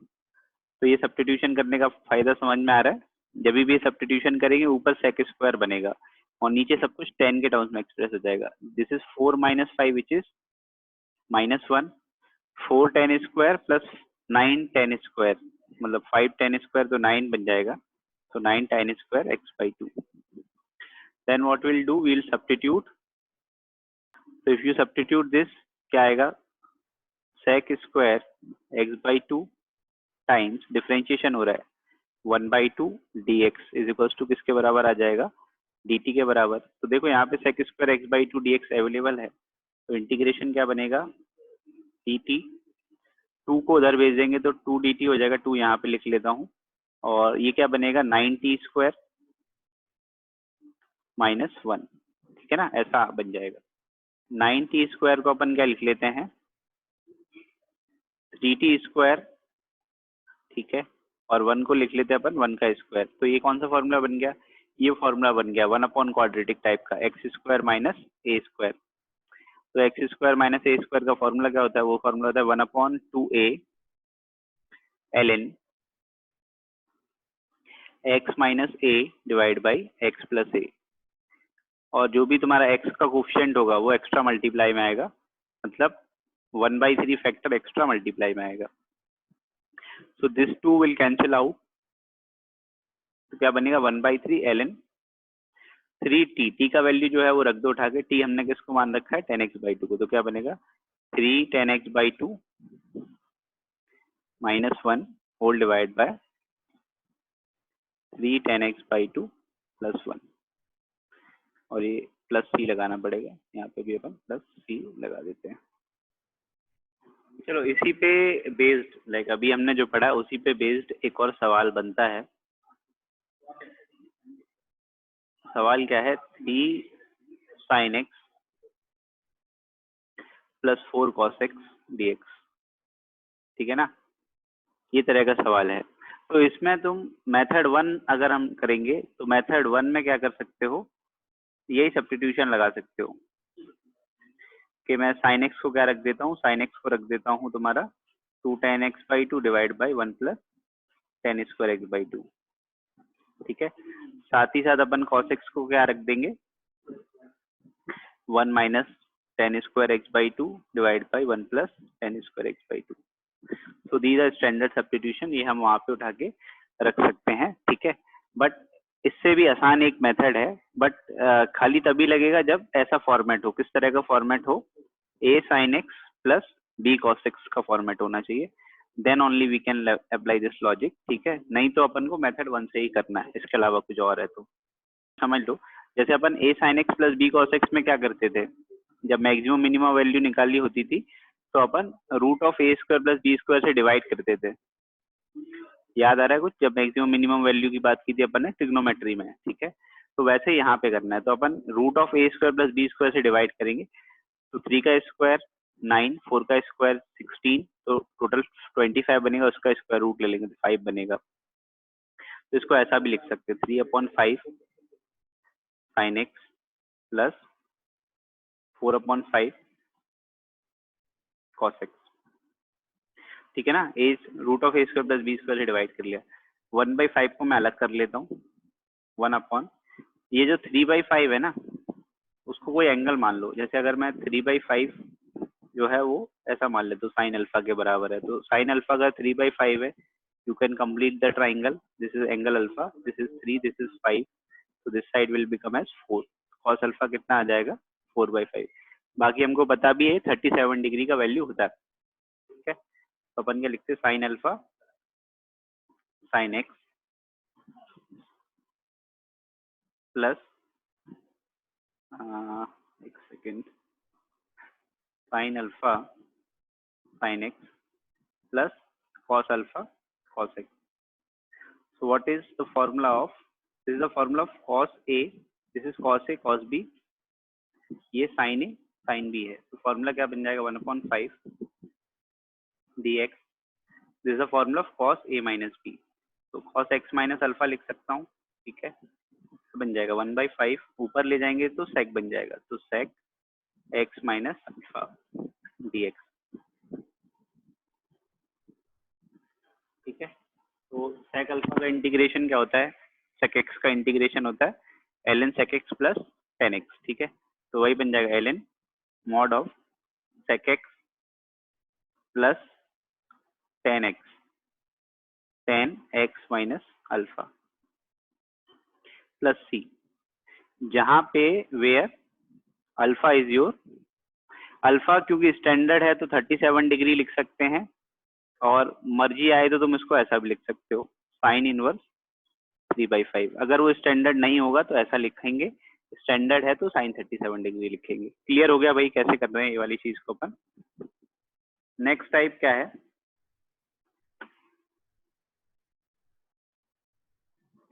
तो ये सब्स्टिट्यूशन करने का फायदा समझ में आ रहा है, जब भी ये सब्स्टिट्यूशन करेंगे ऊपर सेक स्क्वायर बनेगा और नीचे सब कुछ 10 के टर्म्स में एक्सप्रेस हो जाएगा। This is 4 minus 5 which is -1, 4 tan square plus 9 tan square, मतलब 5 टेन स्क्वायर तो 9 बन जाएगा, तो 9 tan square x by two. Then what will do, we will substitute, तो इफ यू सब्स्टिट्यूट दिस क्या आएगा, sec square x by two times differentiation हो रहा है 1 by two d x is equal to किसके बराबर आ जाएगा, डी टी के बराबर। तो देखो यहाँ पे sec square x by two d x available है, तो इंटीग्रेशन क्या बनेगा डी टी, 2 को उधर भेज देंगे तो 2 डी टी हो जाएगा, 2 यहाँ पे लिख लेता हूँ, और ये क्या बनेगा 9 टी स्क्वायर -1, ठीक है ना, ऐसा बन जाएगा। 9 टी स्क्वायर को अपन क्या लिख लेते हैं 3 टी स्क्वायर, ठीक है, और 1 को लिख लेते हैं अपन 1 का स्क्वायर, तो ये कौन सा फॉर्मूला बन गया, ये फॉर्मूला बन गया 1 अपॉन क्वाड्रेटिक टाइप का एक्स स्क्वायर माइनस ए स्क्वायर। तो एक्स स्क्वायर माइनस ए स्क्वायर का फॉर्मूला क्या होता है, वो फॉर्मूला होता है 1 upon 2a ln x minus a divide by x plus a, और जो भी तुम्हारा x का कोफिशिएंट होगा वो एक्स्ट्रा मल्टीप्लाई में आएगा, मतलब 1/3 फैक्टर एक्स्ट्रा मल्टीप्लाई में आएगा। So this 2 will cancel out, तो क्या बनेगा 1/3 ln 3t, t का वैल्यू जो है वो रख दो उठा के, t हमने किसको मान रखा है 10x/2 को, तो क्या बनेगा 3 10x/2 -1 whole divide bye 3 10x/2 plus 1, और ये प्लस सी लगाना पड़ेगा, यहाँ पे भी अपन प्लस सी लगा देते हैं। चलो इसी पे बेस्ड, लाइक अभी हमने जो पढ़ा उसी पे बेस्ड एक और सवाल बनता है। सवाल क्या है, 3 sin x plus 4 cos x dx, ठीक है ना, ये तरह का सवाल है। तो इसमें तुम मेथड 1 अगर हम करेंगे तो मेथड 1 में क्या कर सकते हो, यही सब्स्टिट्यूशन लगा सकते हो कि मैं sin x को क्या रख देता हूँ, sin x को रख देता हूँ तुम्हारा 2 tan x/2 divide by 1 plus tan square x by to, ठीक है। साथ ही साथ अपन cos x को क्या रख देंगे 1 minus tan square x by to divide by 1 plus tan square x by two. तो दीज आर स्टैंडर्ड सब्स्टिट्यूशन, ये हम वहाँ पे उठा के रख सकते हैं, ठीक है। बट इससे भी आसान एक मेथड है, बट खाली तभी लगेगा जब ऐसा फॉर्मेट हो, किस तरह का फॉर्मेट हो, a sin x plus b cos x का फॉर्मेट होना चाहिए, then only we can apply this logic, ठीक है। नहीं तो अपन को मेथड 1 से ही करना है, इसके अलावा कुछ और है तो समझ लो। जैसे अपन a sin x plus b cos x में क्या करते थे, जब मैक्सिमम मिनिमम वैल्यू निकालनी होती थी तो अपन root of a square plus b square से डिवाइड करते थे, याद आ रहा है कुछ, जब मैक्सिमम मिनिमम वैल्यू की बात की थी अपन ने ट्रिग्नोमेट्री में, ठीक है। तो वैसे यहाँ पे करना है, तो अपन root of a square plus b square से डिवाइड करेंगे, तो 3 का स्क्वायर 9, 4 का स्क्वायर 16, तो टोटल 25 बनेगा, उसका स्क्वायर रूट ले लेंगे तो 5 बनेगा। तो इसको ऐसा भी लिख सकते हैं 3/5 sin x plus 4/5 cos x, ठीक है ना। A root of a square plus b square से डिवाइड कर लिया, 1/5 को मैं अलग कर लेता हूँ, 1 अपॉन ये जो 3/5 है ना, उसको कोई एंगल मान लो, जैसे अगर मैं 3/5 जो है वो ऐसा मान लेता हूँ साइन अल्फा के बराबर है, तो साइन अल्फा अगर 3/5 है you can complete the triangle. This is angle alpha, this is 3, this is 5, so this side will become as 4. cos alpha कितना आ जाएगा 4/5. बाकी हमको पता भी है 37 डिग्री का वैल्यू होता है, ठीक है. तो अपन क्या लिखते हैं sin alpha sin x plus एक second sin alpha sin x plus cos alpha cos x. So what is the formula of, this is the formula of cos A, this is cos A cos B, ये sin A sin B है. तो फॉर्मूला क्या बन जाएगा 1/5 dx. This is the formula of cos A minus B. तो cos x minus अल्फा लिख सकता हूँ, ठीक है. तो बन जाएगा 1/5, ऊपर ले जाएंगे तो sec बन जाएगा, तो sec x minus alpha dx, ठीक है. तो sec अल्फा का इंटीग्रेशन क्या होता है, sec x का इंटीग्रेशन होता है ln sec x plus tan x, ठीक है. तो वही बन जाएगा ln mod of sec x plus tan x minus alpha plus c, जहां पे where alpha is your, alpha क्योंकि स्टैंडर्ड है तो 37 डिग्री लिख सकते हैं, और मर्जी आए तो तुम इसको ऐसा भी लिख सकते हो साइन इनवर्स 3/5. अगर वो स्टैंडर्ड नहीं होगा तो ऐसा लिखेंगे, स्टैंडर्ड है तो साइन 37 डिग्री लिखेंगे. क्लियर हो गया भाई कैसे कर रहे हैं ये वाली चीज को अपन. नेक्स्ट टाइप क्या है,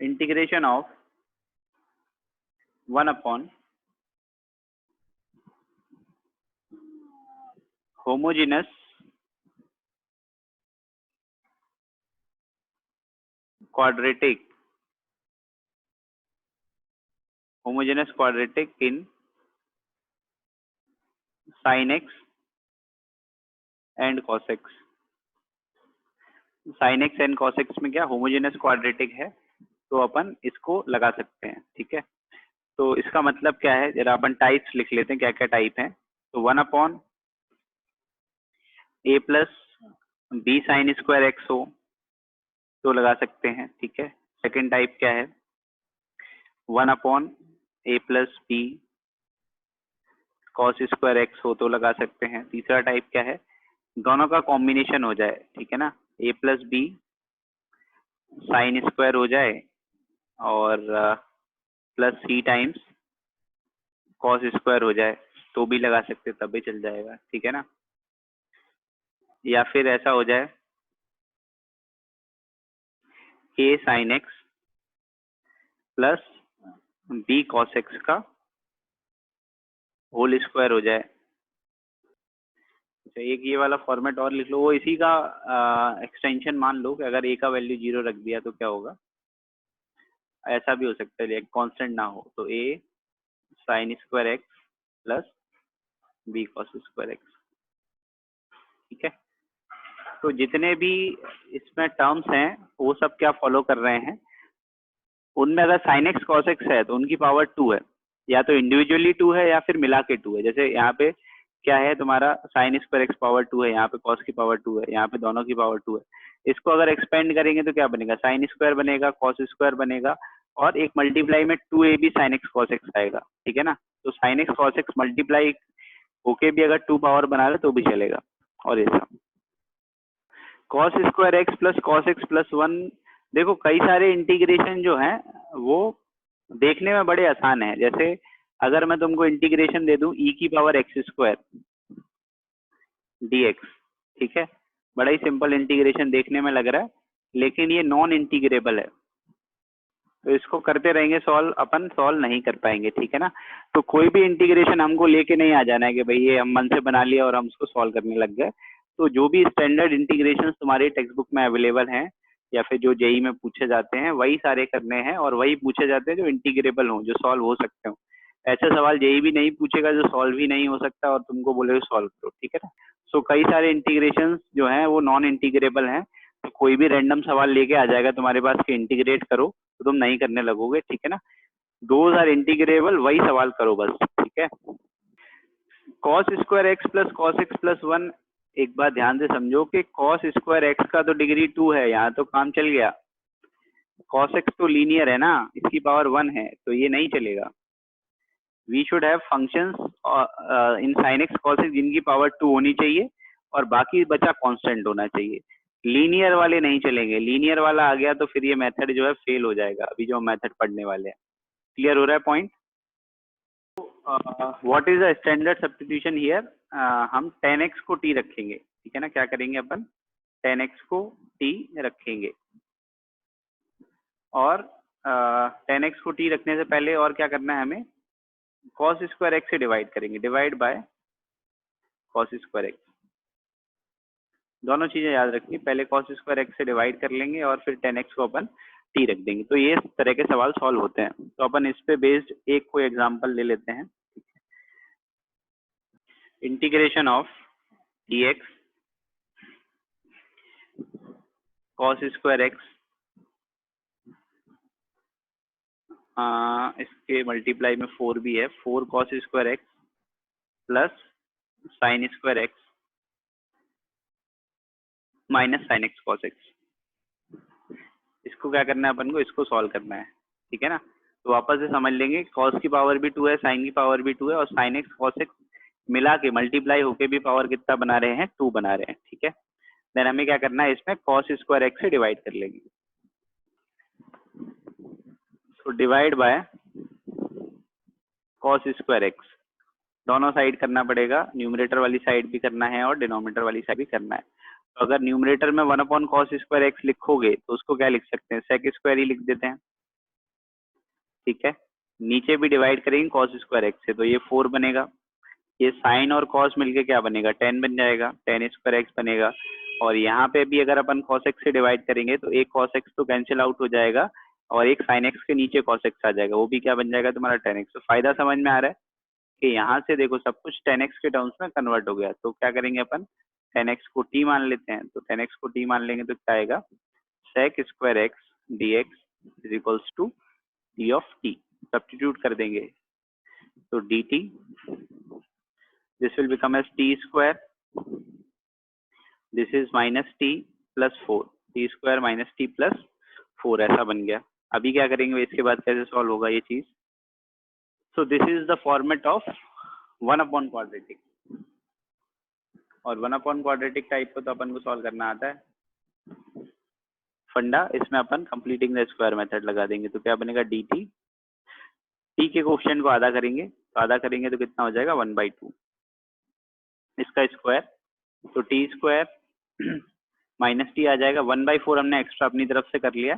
integration of 1 upon homogeneous quadratic in sin x and cos x. sin x and cos x में क्या होमोजेनस क्वाड्रेटिक है, तो अपन इसको लगा सकते हैं, ठीक है. तो इसका मतलब क्या है, जरा अपन टाइप्स लिख लेते हैं क्या क्या टाइप है. तो 1 upon a plus b sign square x हो तो लगा सकते हैं, ठीक है. सेकेंड टाइप क्या है 1 upon a plus b cos square x हो तो लगा सकते हैं. तीसरा टाइप क्या है, दोनों का कॉम्बिनेशन हो जाए, ठीक है ना, a plus B sine square हो जाए और plus C times cos square हो जाए तो भी लगा सकते, तब भी चल जाएगा, ठीक है ना. या फिर ऐसा हो जाए a sign x plus b cos x का होल स्क्वायर हो जाए. अच्छा, एक ये वाला फॉर्मेट और लिख लो, वो इसी का एक्सटेंशन मान लो कि अगर a का वैल्यू 0 रख दिया तो क्या होगा, ऐसा भी हो सकता है कांस्टेंट ना हो, तो a sign square x plus b cos square x, ठीक है. तो जितने भी इसमें टर्म्स हैं वो सब क्या फॉलो कर रहे हैं, उनमें अगर साइन एक्स कॉस एक्स है तो उनकी पावर 2 है, या तो इंडिविजुअली 2 है या फिर मिला के 2 है. जैसे यहाँ पे क्या है तुम्हारा साइन स्क्वायर एक्स पावर 2 है, यहाँ पे कॉस की पावर 2 है, यहाँ पे दोनों की पावर 2 है. इसको अगर एक्सपेंड करेंगे तो क्या बनेगा, साइन स्क्वायर बनेगा, कॉस स्क्वायर बनेगा, और एक मल्टीप्लाई में 2ab sine x cos x आएगा, ठीक है ना. तो sine x cos x multiply होके भी अगर 2 पावर बना ले तो भी चलेगा. और ऐसा cos square x plus cos X plus 1, देखो कई सारे इंटीग्रेशन जो हैं वो देखने में बड़े आसान है. जैसे अगर मैं तुमको इंटीग्रेशन दे दूं e की पावर एक्स स्क्वायर dx, ठीक है, बड़ा ही सिंपल इंटीग्रेशन देखने में लग रहा है, लेकिन ये नॉन इंटीग्रेबल है, तो इसको करते रहेंगे सॉल्व, अपन सॉल्व नहीं कर पाएंगे, ठीक है ना. तो कोई भी इंटीग्रेशन हमको लेके नहीं आ जाना है कि भाई ये हम मन से बना लिया और हम उसको सॉल्व करने लग गए. तो जो भी स्टैंडर्ड इंटीग्रेशन तुम्हारे टेक्स्ट बुक में अवेलेबल हैं या फिर जो जेई में पूछे जाते हैं वही सारे करने हैं, और वही पूछे जाते हैं जो इंटीग्रेबल हो, जो सॉल्व हो सकते हो. ऐसे सवाल जेई भी नहीं पूछेगा जो सॉल्व ही नहीं हो सकता और तुमको बोलेगा सॉल्व करो, ठीक है ना. सो कई सारे इंटीग्रेशन जो हैं वो नॉन इंटीग्रेबल हैं, तो कोई भी रैंडम सवाल लेके आ जाएगा तुम्हारे पास कि इंटीग्रेट करो, तो तुम नहीं करने लगोगे, ठीक है ना. दोज आर इंटीग्रेबल, वही सवाल करो बस, ठीक है. Cos square x plus cos X plus 1 एक बात ध्यान से समझो कि cos स्क्वायर एक्स का तो डिग्री 2 है, यहाँ तो काम चल गया। cos x तो लीनियर है ना, इसकी पावर 1 है, तो ये नहीं चलेगा। We should have functions in sin x cos x जिनकी पावर 2 होनी चाहिए और बाकी बचा कांस्टेंट होना चाहिए। लीनियर वाले नहीं चलेंगे, लीनियर वाला आ गया तो फिर ये मेथड जो है फेल हो जाएगा, अभी जो मेथड पढ़ने वाले हैं। क्लियर हो रहा है point? What is the standard substitution here? हम 10x को t रखेंगे, ठीक है ना। क्या करेंगे अपन? 10x को t रखेंगे और 10x को t रखने से पहले और क्या करना है हमें? cos स्क्वायर एक्स से डिवाइड करेंगे, divide by cos square x. दोनों चीजें याद रखनी, पहले cos स्क्वायर एक्स से डिवाइड कर लेंगे और फिर 10x को अपन t रख देंगे। तो ये इस तरह के सवाल सॉल्व होते हैं। तो अपन इस पे बेस्ड एक कोई एग्जांपल ले लेते हैं। Integration of dx cos square x, इसके मल्टीप्लाई में 4 भी है, 4 cos square x plus sign square x minus sine x cos x. इसको क्या करना है अपन को? इसको सॉल्व करना है, ठीक है ना। तो वापस से समझ लेंगे, cos की पावर भी 2 है, साइन की पावर भी 2 है और साइन एक्स cos एक्स मिला के मल्टीप्लाई होके भी पावर कितना बना रहे हैं? 2 बना रहे हैं, ठीक है। देन हमें क्या करना है? इसमें cos स्क्वायर एक्स से डिवाइड कर लेंगे। तो divide by cos square x, दोनों साइड करना पड़ेगा, न्यूमरेटर वाली साइड भी करना है और डिनोमिनेटर वाली साइड भी करना है। तो अगर न्यूमरेटर में 1 अपॉन cos स्क्वायर एक्स लिखोगे तो उसको क्या लिख सकते हैं? sec स्क्वायर ही लिख देते हैं, ठीक है। नीचे भी डिवाइड करेंगे cos स्क्वायर एक्स से तो ये 4 बनेगा। ये साइन और cos मिलके क्या बनेगा? 10 बन जाएगा, 10 स्क्वायर एक्स बनेगा। और यहाँ पे भी अगर अपन cos x से डिवाइड करेंगे तो एक cos x तो कैंसिल आउट हो जाएगा और एक sin x के नीचे cos x आ जाएगा, वो भी क्या बन जाएगा? तुम्हारा 10x। तो फायदा समझ में आ रहा है कि यहाँ से देखो सब कुछ 10x के टर्म्स में कन्वर्ट हो गया। तो क्या करेंगे अपन? 10x को t मान लेते हैं, तो 10x को t मान लेंगे तो क्या आएगा? sec square x dx is equals to d of t। Substitute कर देंगे तो dt this will become as t स्क्वायर, this is minus t plus 4, t square minus t plus 4 ऐसा बन गया। अभी क्या करेंगे? इसके बाद कैसे सॉल्व होगा ये चीज? सो this is the format of 1 upon quadratic, और 1 अपॉन क्वाड्रेटिक टाइप को तो अपन को सॉल्व करना आता है। फंडा इसमें अपन कंप्लीटिंग द स्क्वायर मेथड लगा देंगे तो क्या बनेगा? dt, t के कोएफिशिएंट को आधा करेंगे, तो आधा करेंगे तो कितना हो जाएगा? 1/2 इसका स्क्वायर, तो t स्क्वायर माइनस टी आ जाएगा। 1/4 हमने एक्स्ट्रा अपनी तरफ से कर लिया,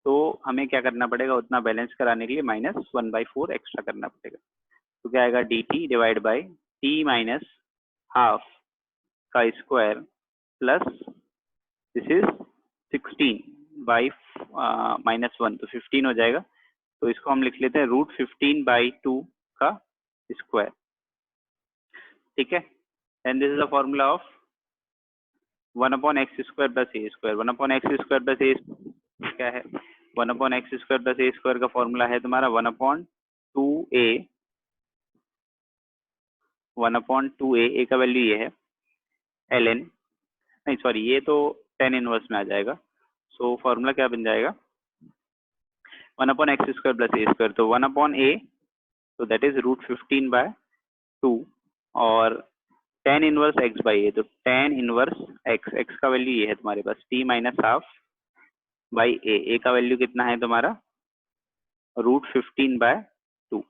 तो हमें क्या करना पड़ेगा? उतना बैलेंस कराने के लिए माइनस 1/4 एक्स्ट्रा करना पड़ेगा। तो क्या आएगा? dt divide by t minus half का square plus this is 16 by minus 1, तो 15 हो जाएगा। तो इसको हम लिख लेते हैं √15/2 का स्क्वायर, ठीक है। And this is the formula of 1 upon X square plus A square. 1 upon X square plus A क्या है? 1 upon X square plus A square का फॉर्मूला है तुम्हारा 1/2a, 1/2a, ए का वैल्यू ये है ln, नहीं सॉरी ये तो tan इनवर्स में आ जाएगा। सो फॉर्मूला क्या बन जाएगा? 1 upon X square plus A square, तो 1 अपॉन a, तो दैट इज √15/2 और tan इनवर्स x बाई ए, तो tan इनवर्स x, x का वैल्यू ये है तुम्हारे पास t माइनस हाफ बाई ए का वैल्यू कितना है तुम्हारा? √15/2।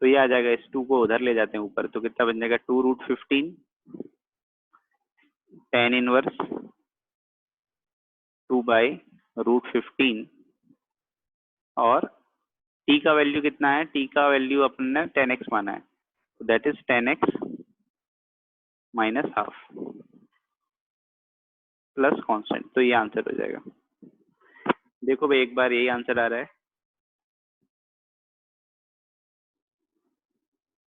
तो ये आ जाएगा, इस 2 को उधर ले जाते हैं ऊपर, तो कितना बन जाएगा? 2√15 tan इनवर्स 2/√15 और t का वैल्यू कितना है? t का वैल्यू अपन ने 10x माना है, तो that is 10x minus half plus constant. तो ये आंसर हो जाएगा। देखो भाई एक बार यही आंसर आ रहा है,